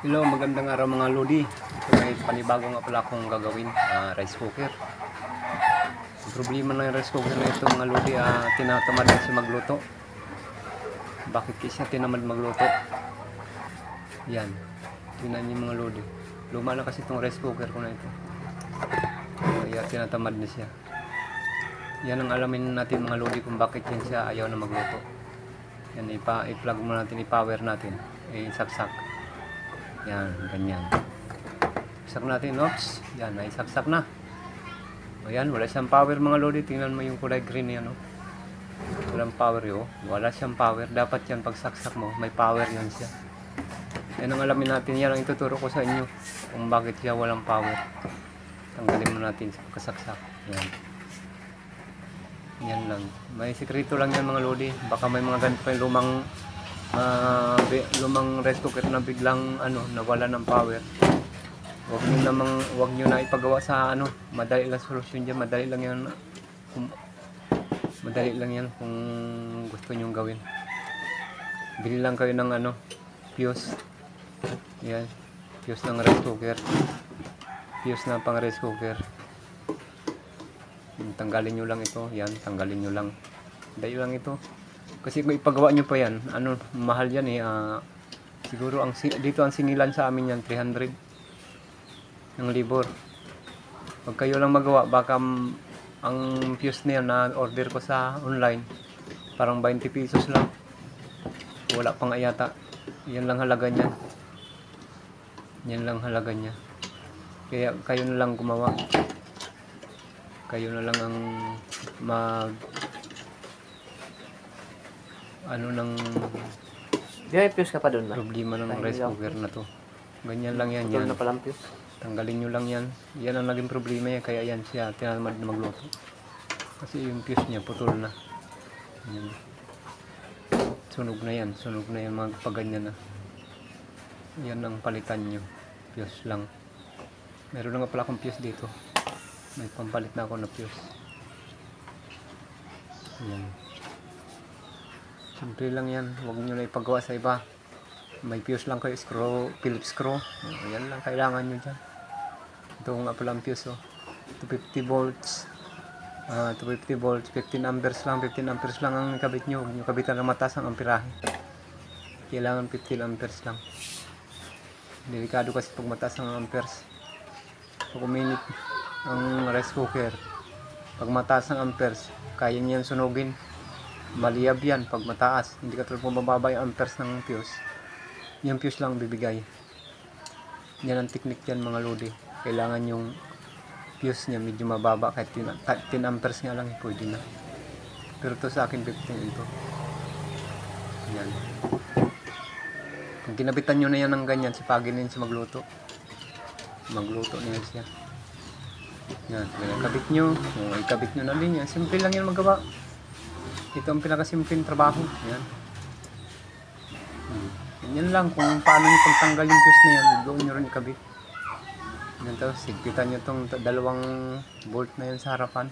Hello, magandang araw mga lodi. Ito may panibago nga pala akong gagawin, rice cooker. Ang problema ng rice cooker na ito mga lodi, tinatamad na siya magluto. Bakit siya tinamad magluto? Yan, tinan niyo mga lodi. Luma na kasi itong rice cooker ko na ito. Kaya tinatamad na siya. Yan ang alamin natin mga lodi kung bakit yan siya ayaw na magluto. Yan, i-plug mo natin, i-power natin, i-saksak. Yan, ganyan. Saksak natin, oops. Yan, naisaksak na. O yan, wala siyang power mga lodi. Tingnan mo yung kulay green yan, oh. Walang power yun, wala siyang power. Dapat yan, pag saksak mo, may power yan siya. Yan ang alamin natin. Yan ang ituturo ko sa inyo kung bakit siya walang power. Tanggalin mo natin sa pagkasaksak. Yan. Yan lang. May sekreto lang yan mga lodi. Baka may mga ganito pa yung lumang rice cooker na biglang nawala ng power. Wag niyo na ipagawa sa madali lang solusyon diyan, madali lang yan kung gusto niyo gawin. Bili lang kayo ng fuse. Yan, fuse ng rice cooker. Fuse na pang rice cooker. Tanggalin niyo lang ito, yan, tanggalin niyo lang. Dahil lang ito. Kasi kung ipagawa nyo pa yan, mahal yan siguro dito ang singilan sa amin yan, 300 ng libor. Pag kayo lang magawa, baka ang fuse na yan na order ko sa online, parang 20 pesos lang. Wala pang ayata. Yan lang halaga niya. Yan lang halaga niya. Kaya kayo na lang gumawa. Kayo na lang ang Di may fuse ka pa doon ba? problema ng rice cooker na to. Ganyan lang yan. Putol na palang fuse. Tanggalin nyo lang yan. Yan ang naging problema niya. Kaya yan siya tinamad na magluto. Kasi yung fuse niya putol na. Yan. Sunog na yan. Sunog na yan magpaganyan na. Yan ang palitan nyo. Fuse lang. Meron na nga pala akong fuse dito. May pampalit na ako na fuse. Yan. Simple lang yan, huwag nyo na ipagawa sa iba. May fuse lang kayo, Phillips screw. Yan lang kailangan nyo dyan. Ito nga pala ang fuse, 250 volts. 250 volts, 15 amperes lang ang kabit nyo. Huwag nyo kabitan ng mataas ang amperahe. Kailangan 15 amperes lang. Delikado kasi pag mataas ang amperes. Pag uminit ang rice cooker, pag mataas ang amperes, kaya niyan sunugin. Maliyab yan pag mataas. Hindi ka tulad kung mababa yung amperes ng fuse. Yung fuse lang bibigay. Yan ang technique yan mga lodi. Kailangan yung fuse niya medyo mababa. Kahit 10 amperes nga lang pwede na. Pero to sa akin 15 ito. Yan. Kung kinabitan nyo na yan ng ganyan, sipagin din siya magluto. Magluto na yan siya. Yan. Kabit nyo. Ikabit nyo na din yan. Simple lang yan magawa. Ito ang pinakasimpleng trabaho. Yan. Yan lang kung paano nyo pagtanggal yung fuse na yan. Doon nyo rin ikabit. Yan to. Sigpitan nyo itong dalawang bolt na yan sa harapan.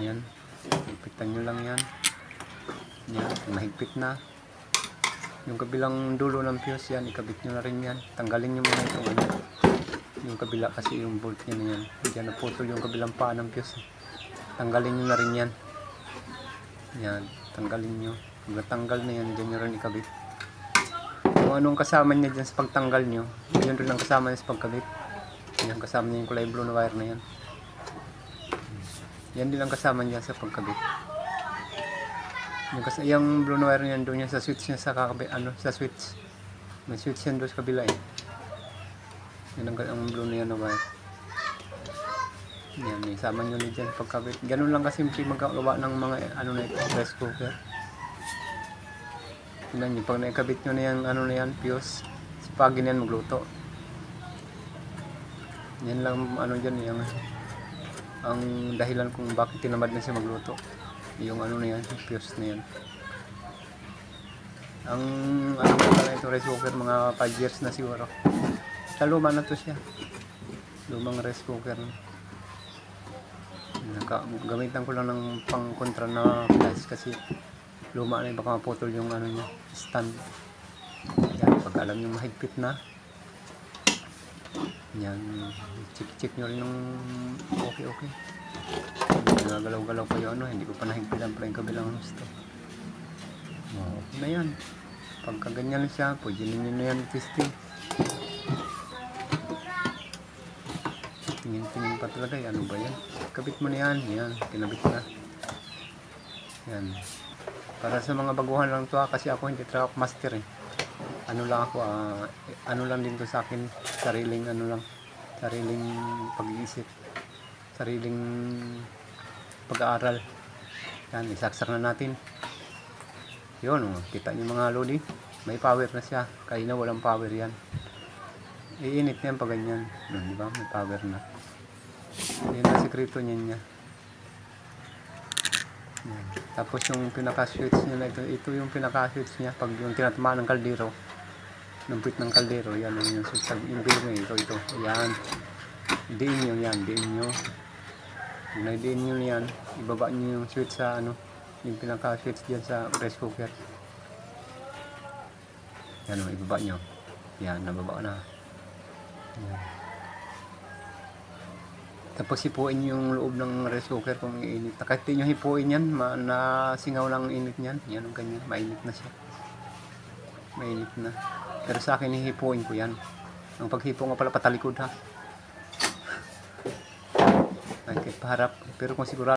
Yan. Sigpitan nyo lang yan. Yan. Mahigpit na. Yung kabilang dulo ng fuse yan. Ikabit nyo na rin yan. Tanggalin nyo muna itong yung kabila kasi yung bolt nyo na yan. Diyan naputol yung kabilang paa ng fuse. Tanggalin nyo na rin yan. Yan, tanggalin nyo. Pag natanggal na yan, dyan nyo rin ikabit. Kung anong kasama niya dyan sa pagtanggal nyo, yun rin ang kasama niya sa pagkabit. Yan, kasama niya yung kulay blue na wire na yan. Yan din ang kasama niya sa pagkabit. Yung blue na wire na yan, doon yan sa switch niya sa kakabit, sa switch. May switch yan doon sa kabila eh. Yan ang blue na yan na wire. Yan, isama nyo na dyan pagkabit. Ganun lang kasimple magkagawa ng mga rice cooker. Tignan nyo, pag naikabit nyo na yan, fuse, sipagin yan magluto. Yan lang dyan, yung ang dahilan kung bakit tinamad na siya magluto. Yung na yan, fuse na yan. Ang na ito rice cooker, mga 5 years na siguro. Sa luma na to siya. Lumang rice cooker na. Gamitan ko lang ng pang kontra na flash kasi luma na baka maputol yung niya, stand. Yan. Pag alam nyo mahigpit na, yan, check nyo rin yung okay. Nagagalaw-galaw pa yung hindi ko pa nahigpitan pa yung kabilang husto. Okay na yan. Pagka ganyan siya, pwede ninyo na yan testing. Tingin pa talaga, ano ba yan? Kabit mo na yan, kinabit na. Yan. Para sa mga baguhan lang to kasi ako hindi track master eh. Ano lang ako, ano lang din to sa akin, sariling pag-iisip, sariling pag-aaral. Yan, isaksak na natin. Yun, kita nyo mga lodi, may power na siya, kaya na walang power yan. Iinit na yan pag ganyan, di ba? May power na. Yan ang sekreto niya. Yan. Tapos yung pinaka-switch niya na ito yung pinaka-switch niya pag yung tinatamaan ng kaldero, ng pit ng kaldero, yan yung switch, yung bilog niya, ito. Yan. Diin nyo. Kung na-diin nyo yan, ibaba nyo yung switch sa yung pinaka-switch dyan sa rice cooker. Yan o, ibaba nyo. Yan, nababa na. Yan. Tapos hipuin yung loob ng rice cooker kung iinit. Kahit di nyo hipuin yan, nasingaw lang init nyan. Yan ang ganyan, mainit na siya. Mainit na. Pero sa akin, hihipuin ko yan. Ang paghipo nga pala patalikod ha. Ay, kahit paharap. Pero kung sigurado